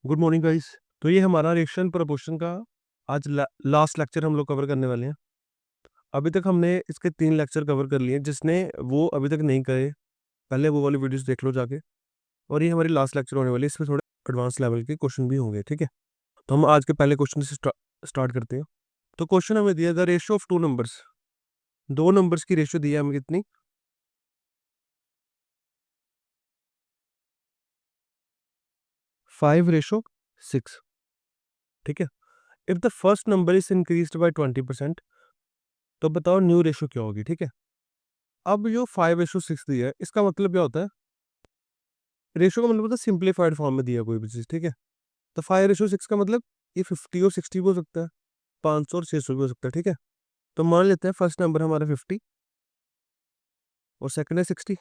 Good morning guys. तो ये हमारा रिएक्शन प्रोपोर्शन का आज लास्ट लेक्चर हम लोग कवर करने वाले हैं। अभी तक हमने इसके 3 लेक्चर कवर कर लिए। जिसने वो अभी तक नहीं करे, पहले वो वाली वीडियोस देख लो जाके। और ये हमारी लास्ट लेक्चर होने वाली है, इसमें थोड़े एडवांस लेवल के क्वेश्चन भी होंगे, ठीक है। तो हम आज के पहले क्वेश्चन से स्टार्ट करते हैं। तो क्वेश्चन हमें दिया, the ratio of two numbers, दो नंबर्स की रेशियो दी है हमें कितनी, 5:6, ठीक है। If the first number is increased by 20%, तो बताओ न्यू रेशियो क्या होगी, ठीक है। अब जो 5:6 दिया है, इसका मतलब क्या होता है, रेशियो का मतलब होता है सिंप्लीफाइड फॉर्म में दिया कोई भी चीज़, ठीक है। तो 5:6 का मतलब ये 50 और 60 भी हो सकता है, 500 और 600 भी हो सकता है, ठीक है। तो मान लेते हैं फर्स्ट नंबर हमारा 50 और सेकंड है 60।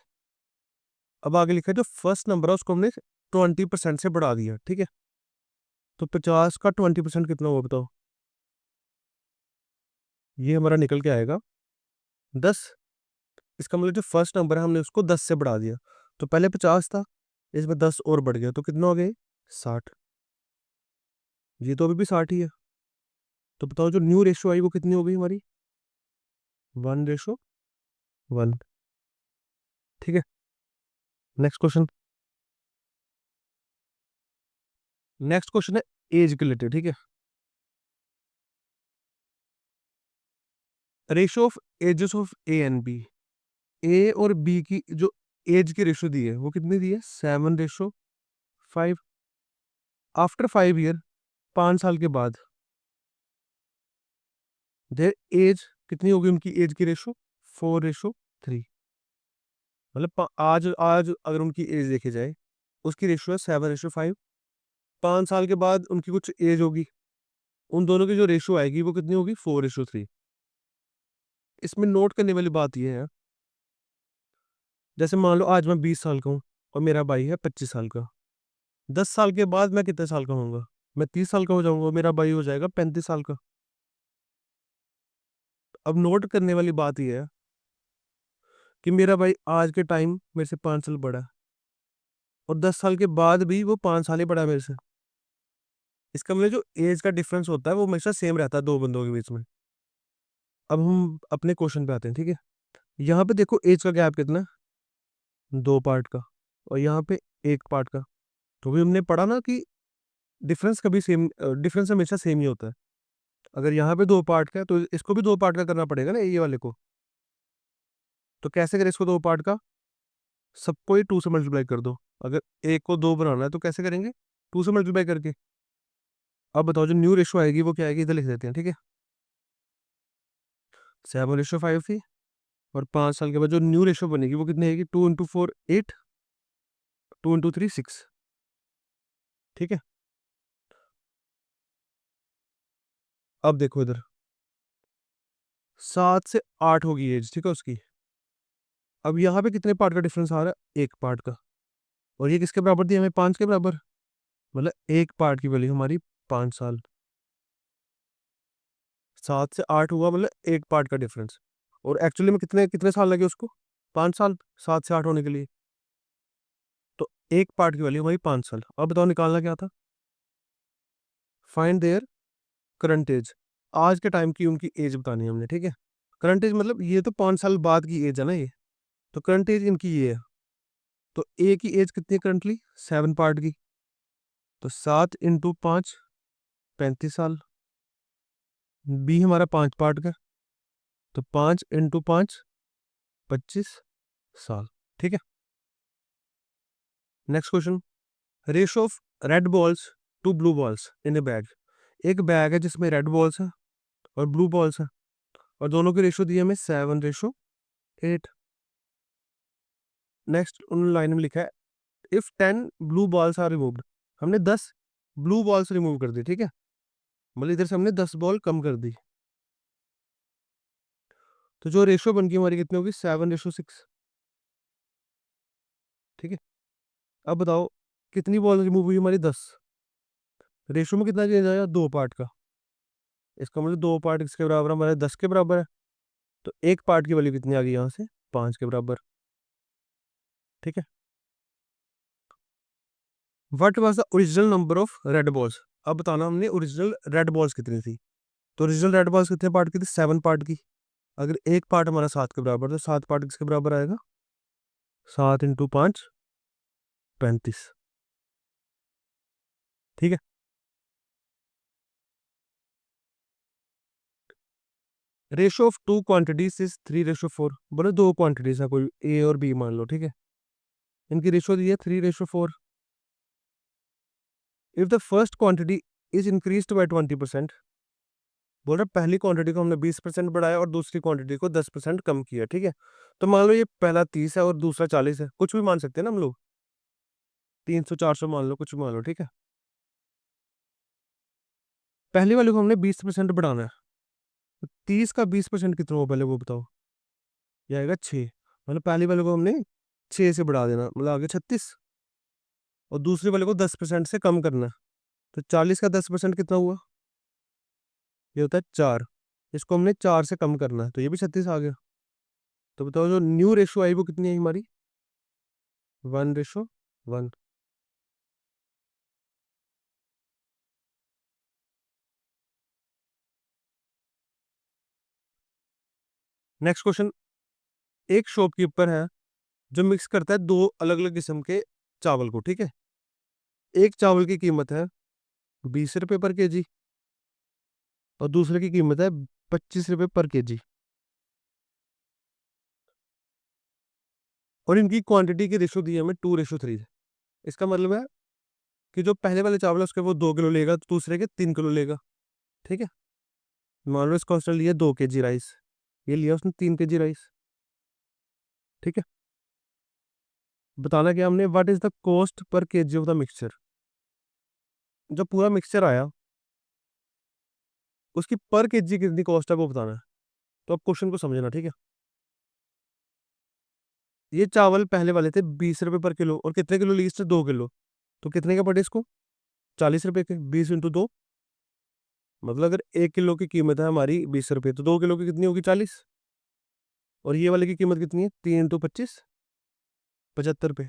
अब आगे लिखा है जो फर्स्ट नंबर है उसको हमने 20% से बढ़ा दिया, ठीक है। तो 50 का 20% कितना हुआ बताओ। ये हमारा निकल के आएगा 10। इसका मतलब जो फर्स्ट नंबर है हमने उसको 10 से बढ़ा दिया। तो पहले 50 था, इसमें 10 और बढ़ गया, तो कितना हो गया, 60। ये तो अभी भी 60 ही है। तो बताओ जो न्यू रेशियो आई वो कितनी हो गई हमारी, 1:1, ठीक है। Next question. नेक्स्ट क्वेश्चन है एज के रिलेटेड, ठीक है। Ratio of ages of A and B, A और बी की जो एज की रेशियो दी है वो कितनी दी है, 7:5। आफ्टर 5 ईयर, 5 साल के बाद, देयर एज कितनी होगी उनकी एज की रेशियो, 4:3। मतलब आज आज अगर उनकी एज देखी जाए, उसकी रेशियो है 7:5। 5 साल के बाद उनकी कुछ एज होगी, उन दोनों की जो रेशियो आएगी वो कितनी होगी, 4:3। इसमें नोट करने वाली बात यह है, जैसे मान लो आज मैं 20 साल का हूँ और मेरा भाई है 25 साल का। 10 साल के बाद मैं कितने साल का होऊंगा, मैं 30 साल का हो जाऊंगा, मेरा भाई हो जाएगा 35 साल का। अब नोट करने वाली बात यह है कि मेरा भाई आज के टाइम मेरे से 5 साल बड़ा है, और 10 साल के बाद भी वो 5 साल ही बड़ा है मेरे से। इसका मतलब जो एज का डिफरेंस होता है वो हमेशा सेम रहता है दो बंदों के बीच में। अब हम अपने क्वेश्चन पे आते हैं, ठीक है। यहाँ पे देखो एज का गैप कितना है, 2 पार्ट का, और यहाँ पे 1 पार्ट का। तो भी हमने पढ़ा ना कि डिफरेंस कभी सेम, डिफरेंस हमेशा सेम ही होता है। अगर यहाँ पे 2 पार्ट का है तो इसको भी 2 पार्ट का करना पड़ेगा ना, ये वाले को। तो कैसे करें इसको 2 पार्ट का, सबको ही 2 से मल्टीप्लाई कर दो। अगर एक को 2 बनाना है तो कैसे करेंगे, 2 से मल्टीप्लाई करके। अब बताओ जो न्यू रेशो आएगी वो क्या आएगी, इधर लिख देते हैं, ठीक है। 7:5 थी, और 5 साल के बाद जो न्यू रेशो बनेगी वो कितनी आएगी, 2 × 4 8, 2 × 3 6, ठीक है। अब देखो इधर 7 से 8 होगी एज, ठीक है उसकी। अब यहाँ पे कितने पार्ट का डिफरेंस आ रहा है, 1 पार्ट का। और ये किसके बराबर दिया हमें, 5 के बराबर। मतलब 1 पार्ट की वैल्यू हमारी 5 साल। 7 से 8 हुआ मतलब 1 पार्ट का डिफरेंस। और एक्चुअली में कितने कितने साल लगे उसको, 5 साल, 7 से 8 होने के लिए। तो 1 पार्ट की वैल्यू हमारी 5 साल। अब बताओ निकालना क्या था, फाइंड देयर करंट एज। आज के टाइम की उनकी एज बतानी है हमने, ठीक है। करंट एज मतलब ये तो 5 साल बाद की एज है ना ये। तो करंट एज इनकी ये है। तो ए की एज कितनी है करंटली, 7 पार्ट की। तो 7 × 5 35 साल। बी हमारा 5 पार्ट का, तो 5 × 5 25 साल, ठीक है। Next question, ratio of red balls to blue balls in a bag. एक बैग है जिसमें रेड बॉल्स है और ब्लू बॉल्स है, और दोनों की रेशियो दी है हमें 7:8। नेक्स्ट उन लाइन में लिखा है, if 10 blue balls are removed. हमने 10 ब्लू बॉल्स रिमूव कर दी, ठीक है। मतलब इधर से हमने 10 बॉल कम कर दी। तो जो रेशियो बन गई हमारी कितनी होगी, 7:6, ठीक है। अब बताओ कितनी बॉल रिमूव हुई हमारी, 10। रेशियो में कितना चेंज आया, 2 पार्ट का। इसका मतलब 2 पार्ट किसके बराबर है, हमारे 10 के बराबर है। तो 1 पार्ट की वैल्यू कितनी आ गई यहाँ से, 5 के बराबर, ठीक है। What was the original number of red balls. अब बताना हमने ओरिजिनल रेड बॉल्स कितनी थी। तो ओरिजिनल रेड बॉल्स कितने पार्ट की थी, 7 पार्ट की। अगर एक पार्ट हमारा 7 के बराबर, तो 7 पार्ट किसके बराबर आएगा, 7 × 5 35। ठीक है। Ratio of two quantities is 3:4। बोले दो क्वांटिटीज है, कोई ए और बी मान लो, ठीक है। इनकी रेशो दी है 3:4। If the first quantity is increase by 20%। बोल रहा पहली क्वांटिटी को हमने 20% बढ़ाया और दूसरी क्वांटिटी को 10% कम किया, ठीक है। तो मान लो ये पहला 30 है और दूसरा 40 है, कुछ भी मान सकते हैं ना हम लोग, 300 400 मान लो, कुछ भी मान लो, ठीक है। पहली वाले को हमने 20% बढ़ाना है, तो 30 का 20% कितना हो पहले वो बताओ। ये आएगा 6। मतलब पहली वाले को हमने 6 से बढ़ा देना, मतलब आगे 36। और दूसरे वाले को 10% से कम करना है। तो 40 का 10% कितना हुआ, ये होता है 4। इसको हमने 4 से कम करना है, तो ये भी 36 आ गया। तो बताओ जो न्यू रेशो आई वो कितनी है हमारी, 1:1। Next question. एक शॉपकीपर है जो मिक्स करता है दो अलग अलग किस्म के चावल को, ठीक है। एक चावल की कीमत है 20 रुपए पर केजी और दूसरे की कीमत है 25 रुपए पर केजी। और इनकी क्वांटिटी की रेशो दी है हमें 2:3। इसका मतलब है कि जो पहले वाले चावल है उसके वो 2 किलो लेगा, तो दूसरे के 3 किलो लेगा, ठीक है। मान लो इसका उसने लिया 2 केजी राइस, ये लिया उसने 3 केजी राइस, ठीक है। बताना क्या हमने, what is the cost per KG of the mixture. जब पूरा मिक्सचर आया उसकी पर केजी कितनी कॉस्ट है वो बताना है। तो अब क्वेश्चन को समझना, ठीक है। ये चावल पहले वाले थे 20 रुपए पर किलो, और कितने किलो लिए इसने, 2 किलो। तो कितने के पड़े इसको, 40 रुपए के, 20 × 2। मतलब अगर 1 किलो की कीमत है हमारी 20 रुपए, तो 2 किलो की कितनी होगी, 40। और ये वाले की कीमत कितनी है, 3 × 25, 75 रुपये।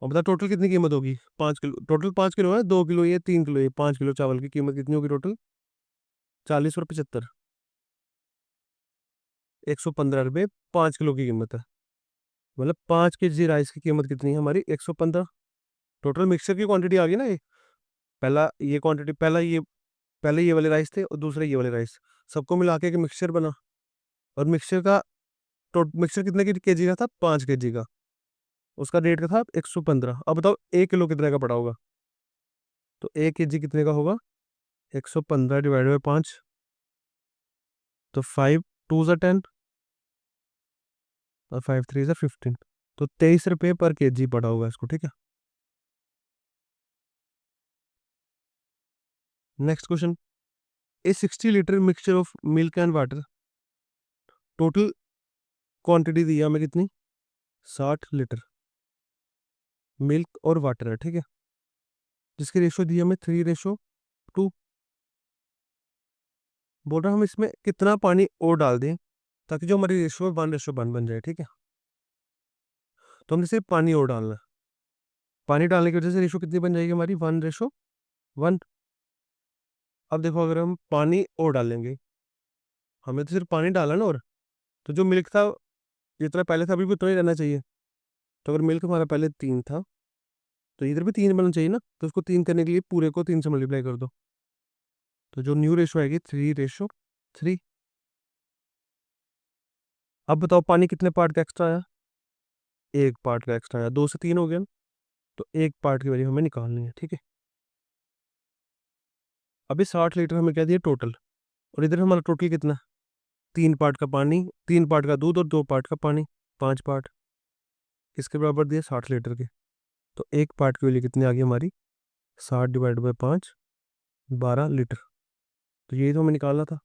और बता टोटल कितनी कीमत होगी, 5 किलो, टोटल 5 किलो है, 2 किलो ये, 3 किलो ये, 5 किलो चावल की कीमत कितनी होगी टोटल, 40 और 75, 115 रुपये 5 किलो की कीमत है। मतलब 5 केजी राइस की कीमत कितनी है हमारी, 115। टोटल मिक्सर की क्वांटिटी आ गई ना ये। पहला ये क्वांटिटी, पहले ये वाले राइस थे और दूसरे ये वाले राइस, सबको मिला के एक मिक्सचर बना। और मिक्सचर का मिक्सचर कितने की केजी का था, 5 केजी का। उसका रेट का था 115। अब बताओ 1 किलो कितने का पड़ा होगा। तो 1 केजी कितने का होगा, 115 डिवाइड बाई 5, तो 5 × 2 = 10 और 5 × 3 = 15। तो 23 रुपये पर केजी पड़ा होगा इसको, ठीक है। Next question. A 60 litre mixture of milk and water. Total quantity दी है हमें कितनी, 60 लीटर मिल्क और वाटर है, ठीक है। जिसकी रेशो दी है हमें 3:2। बोल रहा हम इसमें कितना पानी और डाल दें ताकि जो हमारी रेशो है 1:1 बन जाए, ठीक है। तो हमने सिर्फ पानी और डालना है। पानी डालने की वजह से रेशो कितनी बन जाएगी हमारी, 1:1। अब देखो अगर हम पानी और डालेंगे, हमें तो सिर्फ पानी डाला ना, और तो जो मिल्क था जितना पहले था अभी भी उतना ही रहना चाहिए। तो अगर मिल्क हमारा पहले 3 था, तो इधर भी 3 बनना चाहिए ना, तो उसको 3 करने के लिए पूरे को 3 से मल्टीप्लाई कर दो। तो जो न्यू रेशो आएगी 3:3। अब बताओ पानी कितने पार्ट का एक्स्ट्रा आया, एक पार्ट का एक्स्ट्रा आया, 2 से 3 हो गया ना? तो एक पार्ट की वैल्यू हमें निकालनी है, ठीक है। अभी 60 लीटर हमें क्या दिया टोटल, और इधर हमारा टोटल कितना, 3 पार्ट का पानी, 3 पार्ट का दूध और 2 पार्ट का पानी, 5 पार्ट। इसके बराबर दिए 60 लीटर के। तो एक पार्ट की वैल्यू कितनी आ गई हमारी, 60 / 5, 12 लीटर। तो यही तो हमें निकालना था।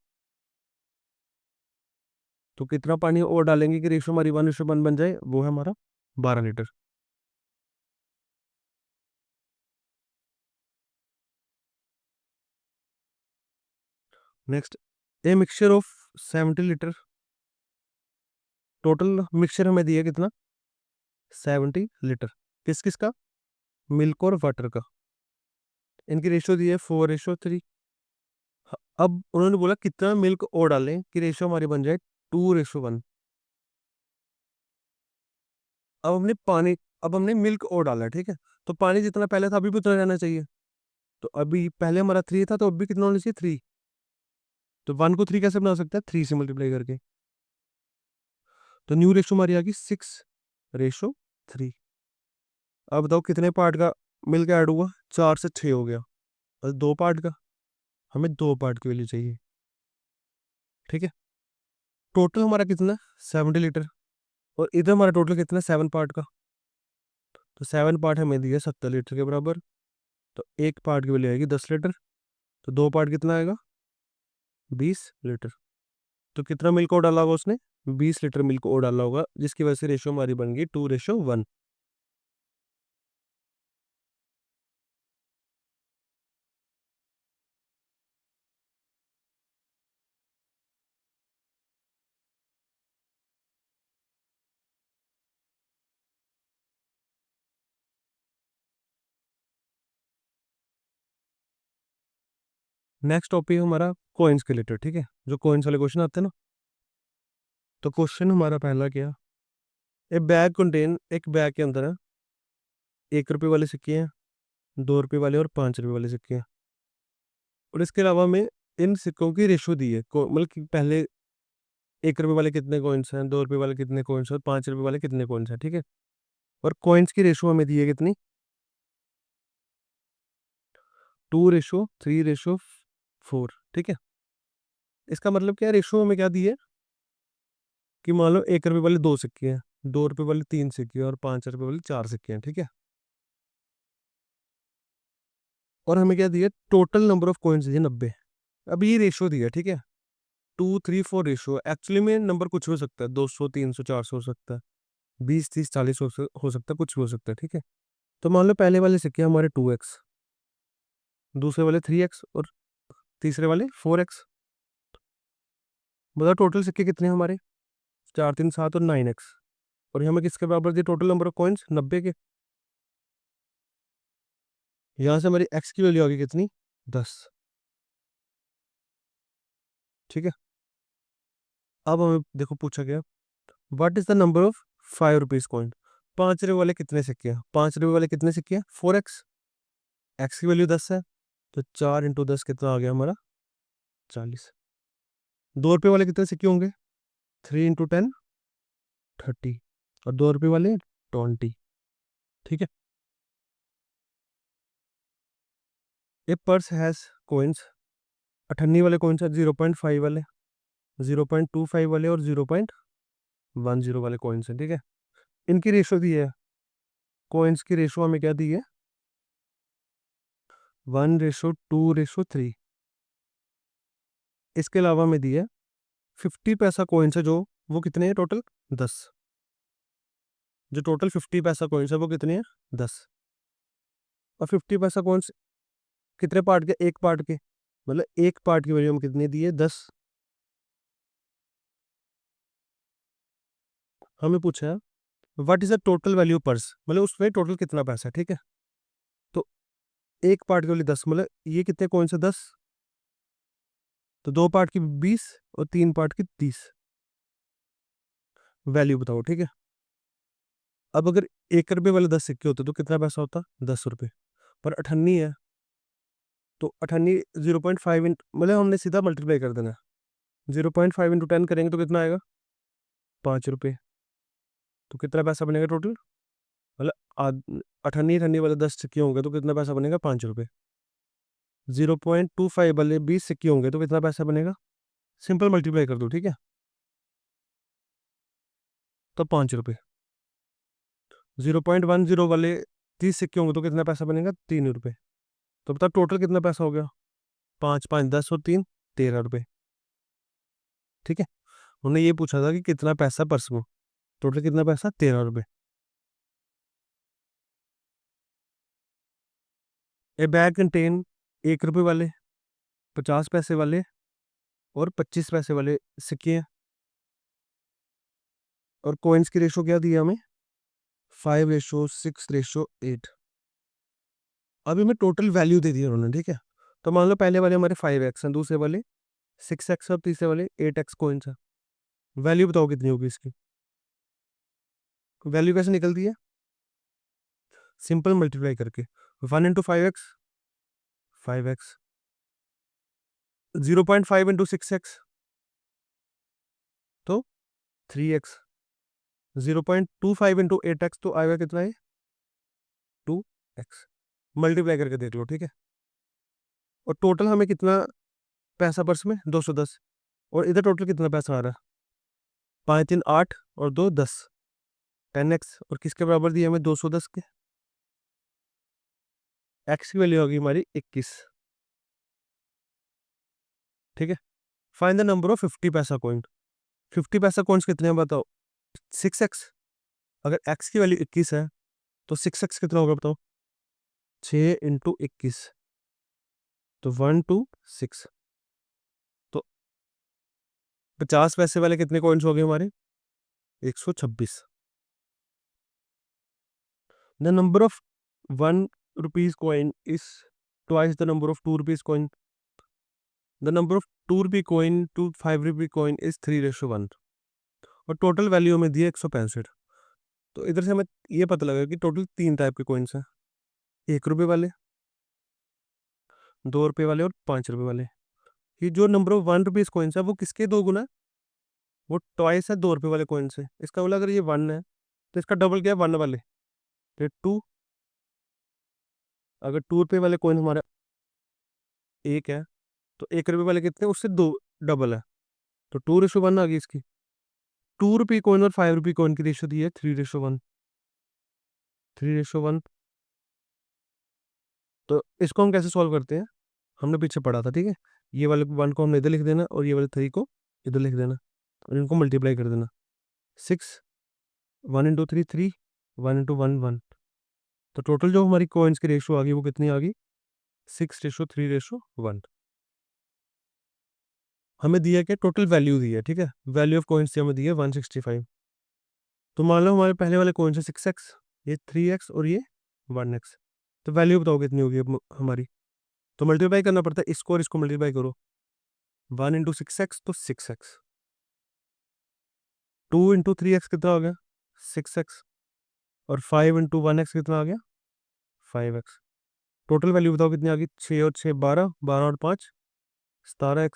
तो कितना पानी और डालेंगे कि रेशो हमारी 1:1 बन जाए, वो है हमारा 12 litre. Next. A mixture of 70 litre. Total mixture हमें दिया कितना, 70 लीटर। किस किस का, मिल्क और वाटर का। इनकी रेशो दी है 4:3। अब उन्होंने बोला कितना मिल्क और डालें कि रेशो हमारी बन जाए 2:1। अब हमने मिल्क और डाला है, ठीक है। तो पानी जितना पहले था अभी भी उतना रहना चाहिए। तो अभी पहले हमारा 3 था, तो अभी कितना होना चाहिए? 3। तो 1 को 3 कैसे बना सकता है? 3 से मल्टीप्लाई करके। तो न्यू रेशो हमारी आ गई 6:3। अब बताओ कितने पार्ट का मिल्क ऐड हुआ? 4 से 6 हो गया, और 2 पार्ट का। हमें 2 पार्ट की वैल्यू चाहिए, ठीक है। टोटल हमारा कितना? 70 लीटर। और इधर हमारा टोटल कितना? 7 पार्ट का। तो 7 पार्ट हमें दिया 70 लीटर के बराबर। तो एक पार्ट की वैल्यू आएगी 10 लीटर। तो 2 पार्ट कितना आएगा? 20 लीटर। तो कितना मिल्क और डाला होगा उसने? 20 लीटर मिल्क और डाला होगा, जिसकी वजह से रेशो हमारी बन गई 2:1। नेक्स्ट टॉपिक हमारा कॉइन्स के रिलेटेड, ठीक है। जो कॉइन्स वाले क्वेश्चन आते हैं ना, तो क्वेश्चन हमारा पहला क्या? एक बैग के अंदर है 1 रुपए वाले सिक्के हैं, 2 रुपए वाले और 5 रुपए वाले सिक्के हैं। और इसके अलावा हमें इन सिक्कों की रेशो दी है, मतलब कि पहले 1 रुपए वाले कितने कॉइन्स हैं, 2 रुपए वाले कितने कॉइन्स हैं, और 5 रुपए वाले कितने कॉइन्स हैं, ठीक है। और कॉइन्स की रेशो हमें दी है कितनी? 2:3:4, ठीक है। इसका मतलब क्या है? रेशो हमें क्या दी है कि मान लो 1 रुपए वाले 2 सिक्के हैं, 2 रुपए वाले 3 सिक्के हैं, और 5 रुपए वाले 4 सिक्के हैं, ठीक है। और हमें क्या दिया? टोटल नंबर ऑफ कॉइन्स दिए 90। अब ये रेशो दिया, ठीक है। 2:3:4 रेशो। एक्चुअली में नंबर कुछ हो सकता है, 200, 300, 400 हो सकता है, 20, 30, 40 हो सकता है, कुछ भी हो सकता है, ठीक है। तो मान लो पहले वाले सिक्के हमारे 2x, दूसरे वाले 3x, और तीसरे वाले 4x। बताओ टोटल सिक्के कितने हैं हमारे? 4, 3, 7 और 9x। और हमें किसके बराबर दिए टोटल नंबर ऑफ कॉइन्स? 90 के। यहाँ से हमारी x की वैल्यू आ गई कितनी? 10, ठीक है। अब हमें देखो पूछा गया, what is the number of 5 rupees coin? 5 रुपए वाले कितने सिक्के हैं? 5 रुपए वाले कितने सिक्के हैं? 4x। x की वैल्यू 10 है, तो 4 × 10 कितना आ गया हमारा? 40। 2 रुपए वाले कितने सिक्के होंगे? 3 × 10, 30। और 2 रुपए वाले 20, ठीक है। ए पर्स हैज कोइंस। अठन्नी वाले कौन सा? 0.5 वाले, 0.25 वाले और 0.10 वाले कॉइन्स हैं, ठीक है। इनकी रेशो दी है, कॉइन्स की रेशो हमें क्या दी है? 1:2:3। इसके अलावा हमें दी है 50 पैसा कॉइन्स है, जो वो कितने हैं टोटल? 10। जो टोटल 50 पैसा कॉइन्स है वो कितने हैं? 10। और 50 पैसा कॉइन्स कितने पार्ट के? एक पार्ट के। मतलब एक पार्ट की वैल्यू हम कितनी दी है? 10। हमें पूछा है what is the total value purse, मतलब उसमें टोटल कितना पैसा है, ठीक है। तो एक पार्ट की वैल्यू 10, मतलब ये कितने कॉइन्स है? 10। तो 2 पार्ट की 20 और 3 पार्ट की 30। वैल्यू बताओ, ठीक है। अब अगर 1 रुपए वाले 10 सिक्के होते तो कितना पैसा होता? 10 रुपए। पर अठन्नी है, तो अठन्नी 0.5 मतलब हमने सीधा मल्टीप्लाई कर देना। 0.5 × 10 करेंगे तो कितना आएगा? 5 रुपए। तो कितना पैसा बनेगा टोटल? मतलब अठन्नी अठन्नी वाले 10 सिक्के होंगे तो कितना पैसा बनेगा? 5 रुपए। 0.25 वाले 20 सिक्के होंगे तो कितना पैसा बनेगा? सिंपल मल्टीप्लाई कर दो, ठीक है। तो 5 रुपए। 0.10 वाले 30 सिक्के होंगे तो कितना पैसा बनेगा? 3 रुपए। तो बता टोटल कितना पैसा हो गया? 5, 5, 10 और 3, 13 रुपए, ठीक है। उन्होंने ये पूछा था कि कितना पैसा पर्स में। टोटल कितना पैसा? 13 रुपए। ए बैग कंटेन 1 रुपए वाले, 50 पैसे वाले और 25 पैसे वाले सिक्के हैं। और कॉइन्स की रेशो क्या दी है हमें? 5:6:8। अभी मैं टोटल वैल्यू दे दी उन्होंने, ठीक है। तो मान लो पहले वाले हमारे 5x हैं, दूसरे वाले 6x और तीसरे वाले 8x कॉइन्स हैं। वैल्यू बताओ कितनी होगी इसकी। वैल्यू कैसे निकलती है? सिंपल मल्टीप्लाई करके। 1 into 5x 5x, 0.5 into 6x तो 3x, 0.25 इंटू 8x तो आएगा कितना है? 2x। मल्टीप्लाई करके देख लो, ठीक है। और टोटल हमें कितना पैसा पर्स में? 210। और इधर टोटल कितना पैसा आ रहा है? 5 3 8 और 2 10, 10x। और किसके बराबर दिया हमें? 210 के। x की वैल्यू होगी हमारी 21, ठीक है। फाइंड द नंबर ऑफ 50 पैसा कॉइन। 50 पैसा कॉइन्स कितने हैं बताओ? 6x। अगर x की वैल्यू 21 है तो 6x कितना होगा बताओ? 6 इंटू 21 तो 126। तो 50 पैसे वाले कितने कॉइन्स हो गए हमारे? 126। The number of 1 rupees coin is twice the number of 2 rupees coin. The number of 2 rupee coin to 5 rupee coin is 3:1। और टोटल वैल्यू हमें दी है 165। तो इधर से हमें ये पता लगा कि टोटल 3 टाइप के कॉइन्स हैं, 1 रुपये वाले, 2 रुपये वाले और 5 रुपये वाले। ये जो नंबर ऑफ 1 रुपीज कॉइन्स है वो किसके 2 गुना है? वो ट्वाइस है 2 रुपये वाले कॉइन से। इसका मतलब अगर ये 1 है तो इसका डबल क्या है? 1 वाले, तो 2। अगर 2 रुपये वाले कॉइन हमारा 1 है तो 1 रुपये वाले कितने? उससे 2 डबल है, तो 2:1 आ गई इसकी। 2 रुपये कॉइन और 5 रुपये कॉइन की रेशो दी है 3:1। 3:1। तो इसको हम कैसे सॉल्व करते हैं? हमने पीछे पढ़ा था, ठीक है। ये वाले 1 को हमने इधर लिख देना और ये वाले 3 को इधर लिख देना और इनको मल्टीप्लाई कर देना। 6, 1 इंटू 3 3, 1 इंटू 1 1। तो टोटल जो हमारी कॉइन्स की रेशो आ गई वो कितनी आ गई? 6:3:1। हमें दिया क्या? टोटल वैल्यू दी है, ठीक है। वैल्यू ऑफ कॉइन्स हमें दी है 165। तो मान लो हमारे पहले वाले कॉइन्स है 6x, ये 3x और ये 1x। तो वैल्यू बताओ कितनी होगी अब हमारी? तो मल्टीप्लाई करना पड़ता है, इसको और इसको मल्टीप्लाई करो। 1 इंटू 6x तो 6x, 2 इंटू 3x कितना हो गया? 6x। और 5 इंटू 1x कितना आ गया? 5x। टोटल वैल्यू बताओ कितनी आ गई? 6 और 6 12, 12 और 5 17x।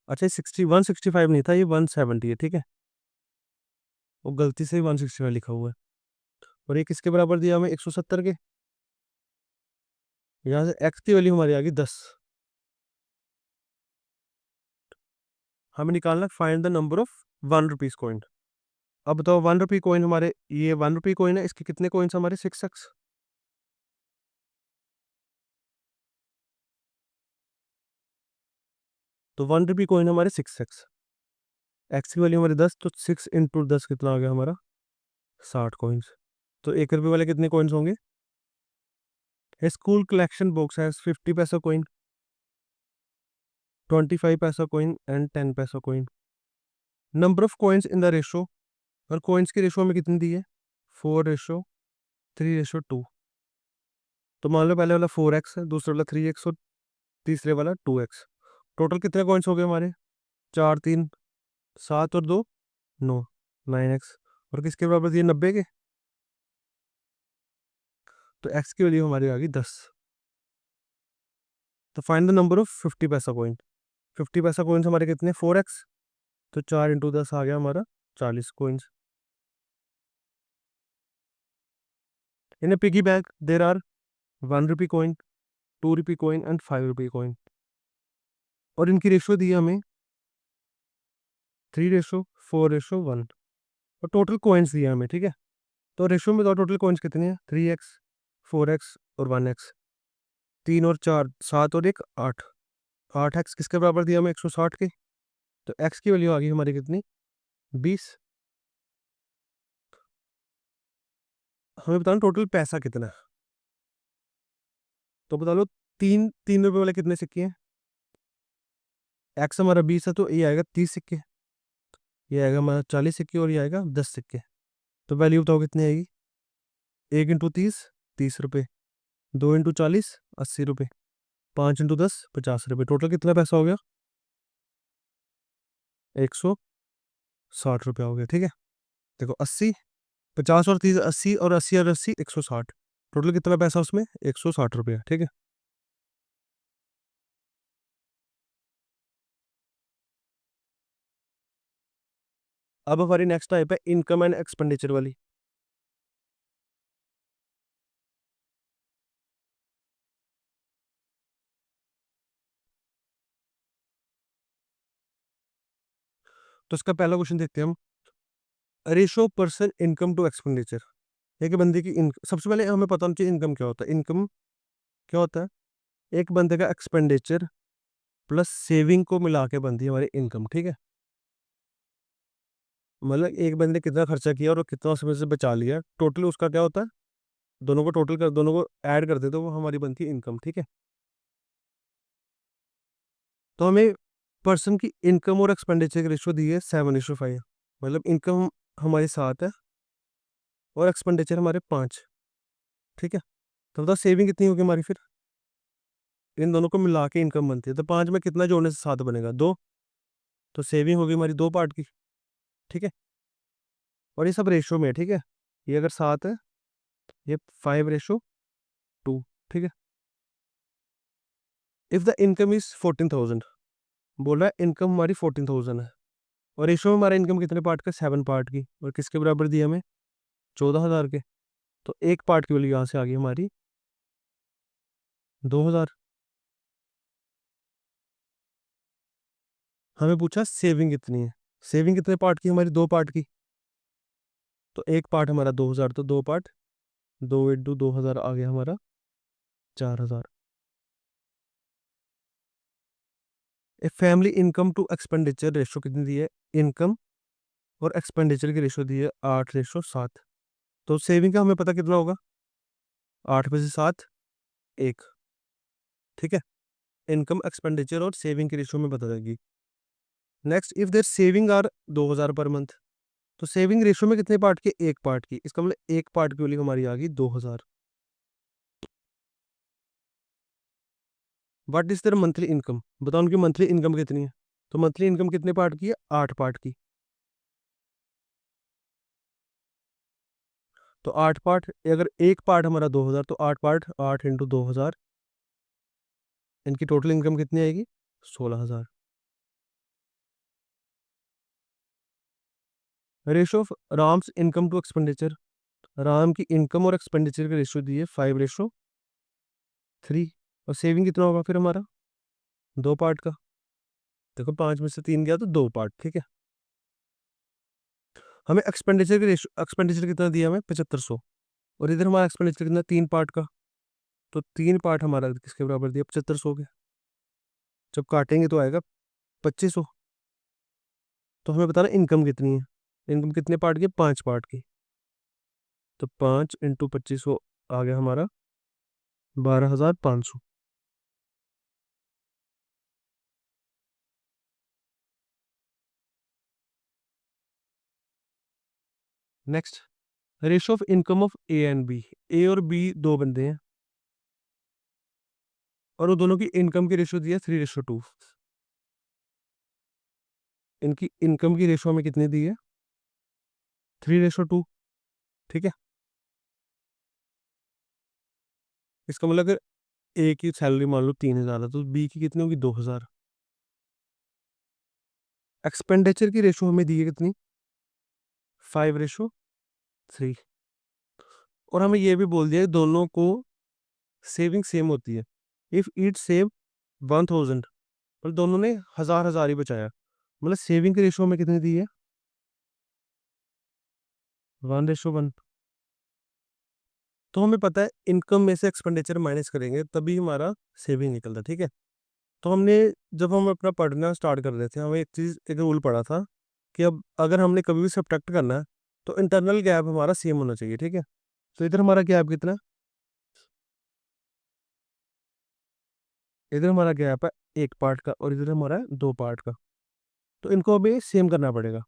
अच्छा, ये 165 नहीं था, ये 170 है, ठीक है। वो गलती से 165 लिखा हुआ है। और ये किसके बराबर दिया हमें? 170 के। यहाँ से x की वैल्यू हमारी आ गई 10। हमें निकालना find the number of 1 rupees coin. अब बताओ 1 रुपी कॉइन हमारे, ये 1 रुपी कॉइन है, इसके कितने कॉइन्स हमारे? 6x। तो 1 रुपी कॉइन हमारे 6x, एक्स की वैल्यू हमारी 10, तो 6 इंटू 10 कितना आ गया हमारा? 60 कॉइन्स। तो 1 रुपये वाले कितने कॉइन्स होंगे? स्कूल कलेक्शन बॉक्स है 50 पैसा कॉइन, 25 पैसा कॉइन एंड 10 पैसा coin. Number of coins in the ratio. और कॉइन्स की रेशो हमें कितनी दी है? 4:3:2। तो मान लो पहले वाला 4x है, दूसरा वाला 3x और तीसरे वाला 2x। टोटल कितने कॉइन्स हो गए हमारे? 4 3 7 और 2 9, 9x। और किसके बराबर दिए? 90 के। तो x की वैल्यू हमारी आ गई 10। तो फाइंड द नंबर ऑफ 50 पैसा कॉइन। 50 पैसा कॉइन्स हमारे कितने? 4x। तो 4 इंटू 10 आ गया हमारा 40 coins. In a piggy bank there are 1 rupee coin, 2 rupee coin and 5 rupee coin. और इनकी रेशो दी है हमें 3:4:1। और टोटल कॉइन्स दिया हमें, ठीक है। तो रेशो में तो टोटल कॉइन्स कितने हैं? 3x, 4x और 1x। 3 और 4 7 और 1 8। 8x किसके बराबर दिया हमें? 160 के। तो x की वैल्यू आ गई हमारी कितनी? 20। हमें बताना टोटल पैसा कितना है। तो बता लो 3 रुपए वाले कितने सिक्के हैं? x हमारा 20 है तो ये आएगा 30 सिक्के, ये आएगा हमारा 40 सिक्के और ये आएगा 10 सिक्के। तो वैल्यू बताओ कितनी आएगी? 1 इंटू 30 30 रुपये, 2 × 40 80 रुपये, 5 × 10 50 रुपये, टोटल कितना पैसा हो गया? 160 रुपया हो गया। ठीक है, देखो 80, 50 और 30 80, और 80 और 80 160, टोटल कितना पैसा उसमें? 160 रुपया। ठीक है, अब हमारी नेक्स्ट टाइप है इनकम एंड एक्सपेंडिचर वाली। तो इसका पहला क्वेश्चन देखते हैं हम, ratio person income to expenditure. एक बंदे की सबसे पहले हमें पता होना चाहिए इनकम क्या होता है। इनकम क्या होता है? एक बंदे का एक्सपेंडिचर प्लस सेविंग को मिला के बनती है हमारी इनकम। ठीक है, मतलब एक बंदे ने कितना खर्चा किया और वो कितना उसमें से बचा लिया, टोटल उसका क्या होता है, दोनों को टोटल कर, दोनों को ऐड कर दे तो वो हमारी बनती है इनकम। ठीक है, तो हमें पर्सन की इनकम और एक्सपेंडिचर की रेशो दी है 7:5, मतलब इनकम हमारी 7 है और एक्सपेंडिचर हमारे 5। ठीक है, तो बताओ सेविंग कितनी होगी हमारी फिर? इन दोनों को मिला के इनकम बनती है, तो 5 में कितना जोड़ने से 7 बनेगा? 2। तो सेविंग होगी हमारी 2 पार्ट की। ठीक है, और ये सब रेशो में है। ठीक है, ये अगर 7 है, ये 5:2। ठीक है, इफ द इनकम इज 14,000, बोल रहा है इनकम हमारी 14,000 है, और रेशो में हमारा इनकम कितने पार्ट का? 7 पार्ट की, और किसके बराबर दिया हमें? 14,000 के। तो एक पार्ट की वैल्यू यहाँ से आ गई हमारी 2,000। हमें पूछा सेविंग कितनी है, सेविंग कितने पार्ट की हमारी? 2 पार्ट की। तो एक पार्ट हमारा 2,000, तो 2 पार्ट, 2 × 2 2000 आ गया हमारा 4,000। A family income to expenditure ratio कितनी दी है? इनकम और एक्सपेंडिचर की रेशो दी है 8:7। तो सेविंग का हमें पता कितना होगा? 8 में से 7 1। ठीक है, इनकम एक्सपेंडिचर और सेविंग की रेशो में बता देगी। Next, if there saving are 2,000 per month, तो सेविंग रेशो में कितने पार्ट की? एक पार्ट की, इसका मतलब एक पार्ट की वैल्यू हमारी आ गई 2,000। What is there monthly income, बताओ उनकी मंथली इनकम कितनी है? तो मंथली इनकम कितने पार्ट की है? 8 पार्ट की। तो 8 पार्ट, अगर एक पार्ट हमारा 2,000, तो 8 पार्ट 8 × 2,000, इनकी टोटल इनकम कितनी आएगी? 16,000। Ratio of Ram's income to expenditure, Ram की इनकम और एक्सपेंडिचर का रेशो दी है 5:3। और सेविंग कितना होगा फिर हमारा? 2 पार्ट का, देखो 5 में से 3 गया तो 2 पार्ट। ठीक है, हमें एक्सपेंडिचर की रेशो, एक्सपेंडिचर कितना दिया हमें? 7500, और इधर हमारा एक्सपेंडिचर कितना? 3 पार्ट का, तो 3 पार्ट हमारा किसके बराबर दिया? 7500 के। जब काटेंगे तो आएगा 2500। तो हमें बताना इनकम कितनी है। इनकम कितने पार्ट की? 5 पार्ट की। तो 5 × 2500 आ गया हमारा 12,500। Next, ratio of income of A and B. A और बी दो बंदे हैं, और वो दोनों की इनकम की रेशो दी है 3:2। इनकी इनकम की रेशो हमें कितनी दी है? 3:2। ठीक है, इसका मतलब अगर ए की सैलरी मान लो 3,000 है, तो बी की कितनी होगी? 2,000। एक्सपेंडिचर की रेशो हमें दी है कितनी? 5:3। और हमें ये भी बोल दिया है दोनों को सेविंग सेम होती है। इफ ईट सेव 1,000, पर दोनों ने 1,000 ही बचाया, मतलब सेविंग की रेशो हमें कितनी दी है? 1:1। तो हमें पता है इनकम में से एक्सपेंडिचर माइनस करेंगे तभी हमारा सेविंग निकलता है। ठीक है, तो हमने, जब हम अपना पढ़ना स्टार्ट कर रहे थे, हमें एक चीज़, एक रूल पढ़ा था कि अब अगर हमने कभी भी सब्ट्रैक्ट करना है तो इंटरनल गैप हमारा सेम होना चाहिए। ठीक है, तो इधर हमारा गैप कितना? इधर हमारा गैप है 1 पार्ट का, और इधर हमारा है 2 पार्ट का, तो इनको हमें सेम करना पड़ेगा।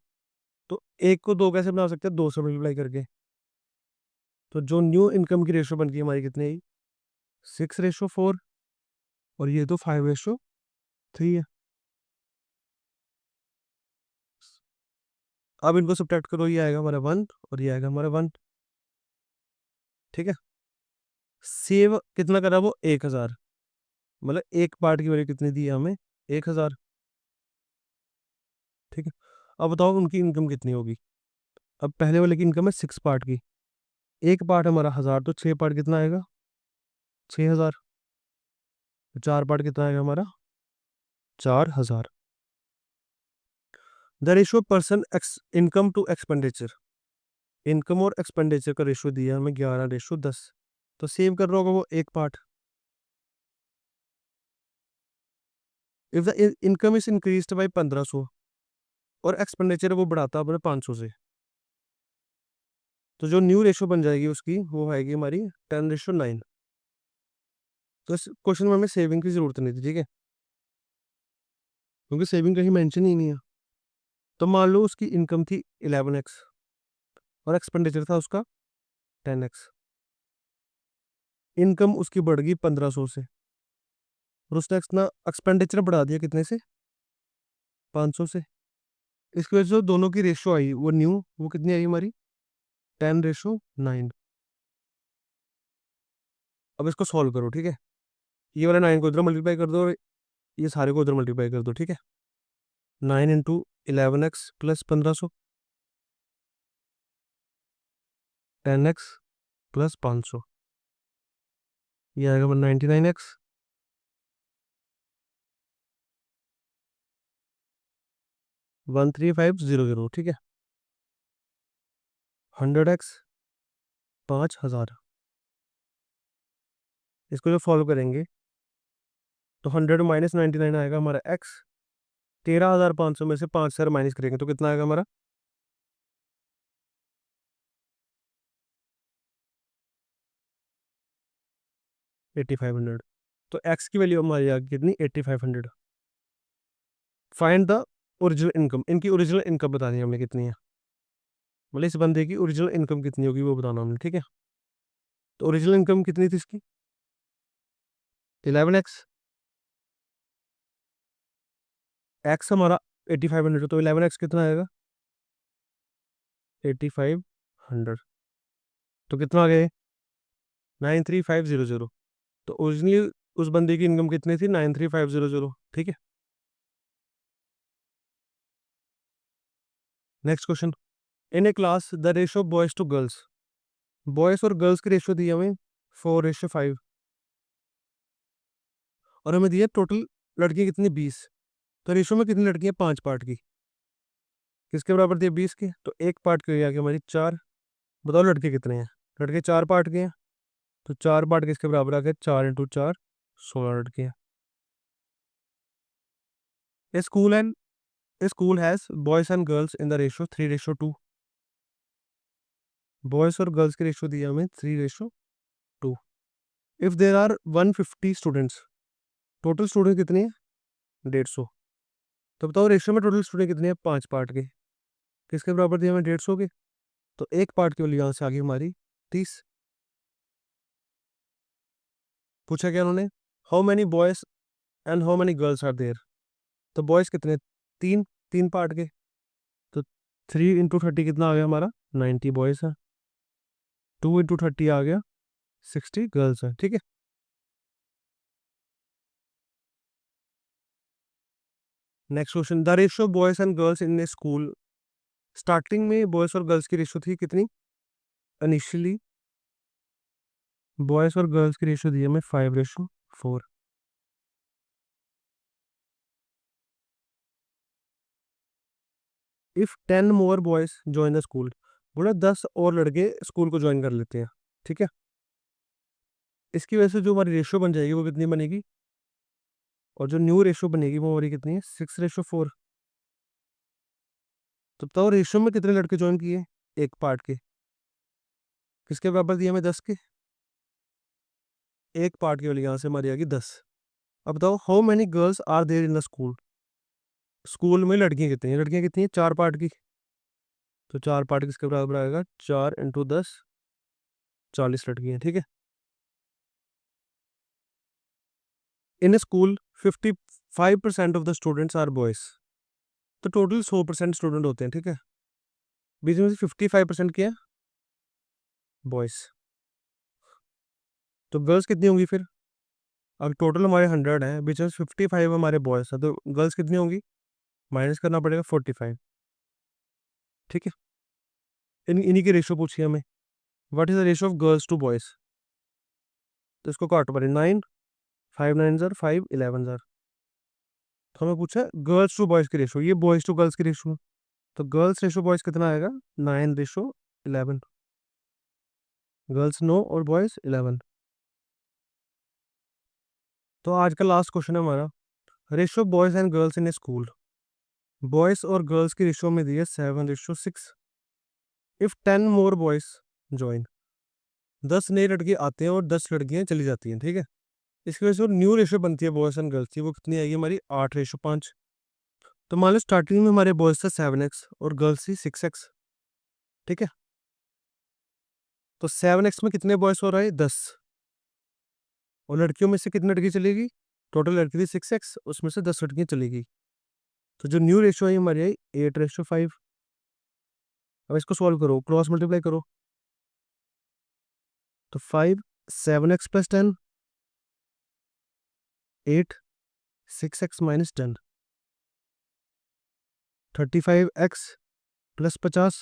तो 1 को 2 कैसे बना सकते हैं? 2 से मल्टीप्लाई करके। तो जो न्यू इनकम की रेशो बन गई हमारी कितनी आई? 6:4 और ये तो 5:3 है। अब इनको सब्ट्रैक्ट करो, ये आएगा हमारा 1 और ये आएगा हमारा 1। ठीक है, सेव कितना करा वो 1000, मतलब एक पार्ट की वैल्यू कितनी दी है हमें 1000। ठीक है, अब बताओ उनकी इनकम कितनी होगी। अब पहले वाले की इनकम है 6 पार्ट की, एक पार्ट हमारा 1000, तो 6 पार्ट कितना आएगा 6000, तो 4 पार्ट कितना आएगा हमारा 4000। The ratio person income to expenditure, income और एक्सपेंडिचर का रेशियो दिया हमें 11:10, तो सेव कर रहा होगा वो एक part. If the income is increased by 1500 और एक्सपेंडिचर वो बढ़ाता अपने 500 से, तो जो न्यू रेशियो बन जाएगी उसकी वो आएगी हमारी 10:9। तो इस क्वेश्चन में हमें सेविंग की जरूरत नहीं थी, ठीक है, क्योंकि सेविंग कहीं मेंशन ही नहीं है। तो मान लो उसकी इनकम थी 11x और एक्सपेंडिचर था उसका 10x। इनकम उसकी बढ़ गई 1500 से और उसने ना एक्सपेंडिचर बढ़ा दिया कितने से 500 से। इसकी वजह से जो दोनों की रेशियो आई वो न्यू, वो कितनी आई हमारी 10:9। अब इसको सॉल्व करो, ठीक है, ये वाला 9 को इधर मल्टीप्लाई कर दो और ये सारे को इधर मल्टीप्लाई कर दो, ठीक है। 9 × 11x प्लस 1500, 10x प्लस 500, ये आएगा 199x, 13500, ठीक है। 100x 5000, इसको जो सॉल्व करेंगे तो 100 माइनस 99 आएगा हमारा x। 13500 में से 5000 माइनस करेंगे तो कितना आएगा हमारा 8500। तो x की वैल्यू हमारी आ गई कितनी 8500। फाइंड द ओरिजिनल इनकम, इनकी ओरिजिनल इनकम बतानी है हमें कितनी है, मतलब इस बंदे की ओरिजिनल इनकम कितनी होगी वो बताना हमने, ठीक है। तो ओरिजिनल इनकम कितनी थी इसकी 11x, x हमारा 8500, तो 11x कितना आएगा 8500, तो कितना आ गया 93500। तो ओरिजिनली उस बंदे की इनकम कितनी थी 93500, ठीक है। Next question, in a class the ratio boys to girls, boys और गर्ल्स की रेशियो दी है हमें 4:5 और हमें दिया टोटल लड़कियां कितनी 20, तो रेशियो में कितनी लड़कियां 5 पार्ट की, किसके बराबर दिया 20 के, तो एक पार्ट की हो गई हमारी 4। बताओ लड़के कितने हैं, लड़के 4 पार्ट के हैं, तो 4 पार्ट किसके बराबर आ गए 4 × 4 16 लड़के हैं। A school and a school has boys and girls in the ratio 3:2, boys और गर्ल्स की रेशियो दी है हमें 3:2। If there are 150 students, total student कितने हैं 150, तो बताओ रेशियो में टोटल स्टूडेंट कितने हैं 5 पार्ट के, किसके बराबर दिया हमें 150 के, तो एक पार्ट की वैल्यू यहाँ से आ गई हमारी 30। पूछा क्या उन्होंने, how many boys and how many girls are there, तो बॉयज कितने 3, 3 पार्ट के, तो 3 × 30 कितना आ गया हमारा 90 बॉयज है, 2 × 30 आ गया 60 गर्ल्स है, ठीक है। Next question, the ratio boys and girls in a school, starting में बॉयज और गर्ल्स की रेशियो थी कितनी, इनिशियली बॉयज और गर्ल्स की रेशियो दी है हमें 5:4। If 10 more boys join the school, बोला 10 और लड़के स्कूल को ज्वाइन कर लेते हैं, ठीक है। इसकी वजह से जो हमारी रेशियो बन जाएगी वो कितनी बनेगी, और जो न्यू रेशियो बनेगी वो हमारी कितनी है 6:4। तो बताओ रेशियो में कितने लड़के ज्वाइन किए एक पार्ट के, किसके बराबर दिया हमें 10 के, एक पार्ट की वैल्यू यहाँ से हमारी आ गई 10। अब बताओ how many girls are there in the school, school में लड़कियां कितनी हैं, लड़कियां कितनी हैं 4 पार्ट की, तो 4 पार्ट किसके बराबर आएगा 4 × 10 40 लड़कियां, ठीक है। In a school 55% of the students are boys, तो टोटल 100% स्टूडेंट होते हैं, ठीक है। बीच में से 55% क्या है, बॉयज। तो गर्ल्स कितनी होंगी फिर? अब टोटल हमारे 100 हैं, बीच में 55 हमारे बॉयज हैं, तो गर्ल्स कितनी होंगी? माइनस करना पड़ेगा 45, ठीक है। इन्हीं की रेशो पूछी हमें, what is the ratio of girls to boys. तो इसको काटो पड़े 9, 5 9 जार 5 11 जार। तो हमें पूछा गर्ल्स टू बॉयज की रेशो, ये बॉयज टू गर्ल्स की रेशो। तो गर्ल्स रेशो बॉयज कितना आएगा? 9:11। गर्ल्स 9 और बॉयज 11। तो आज का लास्ट क्वेश्चन है हमारा, ratio boys and girls in a school. Boys और गर्ल्स की रेशो में दी है 7:6। इफ 10 मोर बॉयज ज्वाइन, 10 नए लड़के आते हैं और 10 लड़कियां चली जाती हैं, ठीक है। इसकी वजह से न्यू रेशो बनती है बॉयज एंड गर्ल्स की, वो कितनी आएगी हमारी? 8:5। तो मान लो स्टार्टिंग में हमारे बॉयज था 7x और गर्ल्स थी 6x, ठीक है। तो 7x में कितने बॉयज हो रहा है? 10। और लड़कियों में से कितनी लड़की चलेगी? टोटल लड़की थी 6x, उसमें से 10 लड़कियां चलेगी। तो जो न्यू रेशो है हमारी आई 8:5। अब इसको सॉल्व करो, क्रॉस मल्टीप्लाई करो। तो 5 7x plus 10 8 6x minus 10 35x plus 50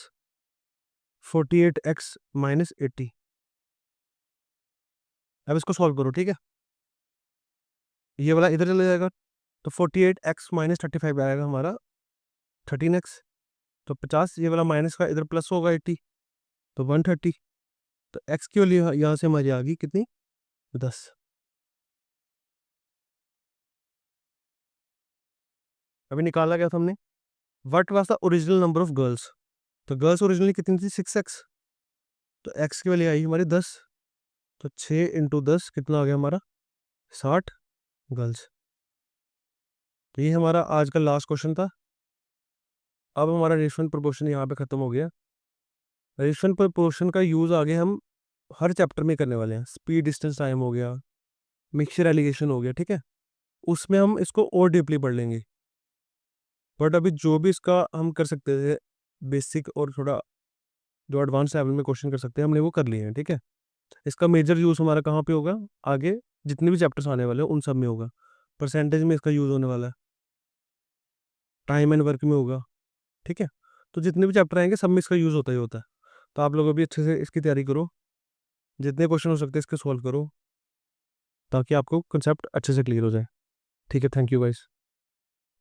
48x minus 80। अब इसको सॉल्व करो, ठीक है। ये वाला इधर चले जाएगा, तो 48x माइनस 35 आएगा हमारा 13x। तो 50, ये वाला माइनस का इधर प्लस होगा 80, तो 130। तो x की वैल्यू यहाँ से हमारी आ गई कितनी? 10। अभी निकाला गया था हमने, what was the original number of girls. तो गर्ल्स ओरिजिनली कितनी थी? 6x। तो x की वैल्यू आई हमारी 10। तो 6 × 10 कितना आ गया हमारा? 60 गर्ल्स। तो ये हमारा आज का लास्ट क्वेश्चन था। अब हमारा रेशो एंड प्रोपोर्शन यहाँ पे खत्म हो गया। रेशो एंड प्रोपोर्शन का यूज़ आगे हम हर चैप्टर में करने वाले हैं। स्पीड डिस्टेंस टाइम हो गया, मिक्सचर एलिगेशन हो गया, ठीक है। उसमें हम इसको और डीपली पढ़ लेंगे। बट अभी जो भी इसका हम कर सकते थे बेसिक और थोड़ा जो एडवांस लेवल में क्वेश्चन कर सकते हैं, हमने वो कर लिए हैं, ठीक है। इसका मेजर यूज़ हमारा कहाँ पे होगा? आगे जितने भी चैप्टर्स आने वाले हैं उन सब में होगा। परसेंटेज में इसका यूज़ होने वाला है, टाइम एंड वर्क में होगा, ठीक है। तो जितने भी चैप्टर आएंगे सब में इसका यूज़ होता ही होता है। तो आप लोग अभी अच्छे से इसकी तैयारी करो, जितने क्वेश्चन हो सकते हैं इसके सॉल्व करो, ताकि आपको कंसेप्ट अच्छे से क्लियर हो जाए, ठीक है। Thank you guys.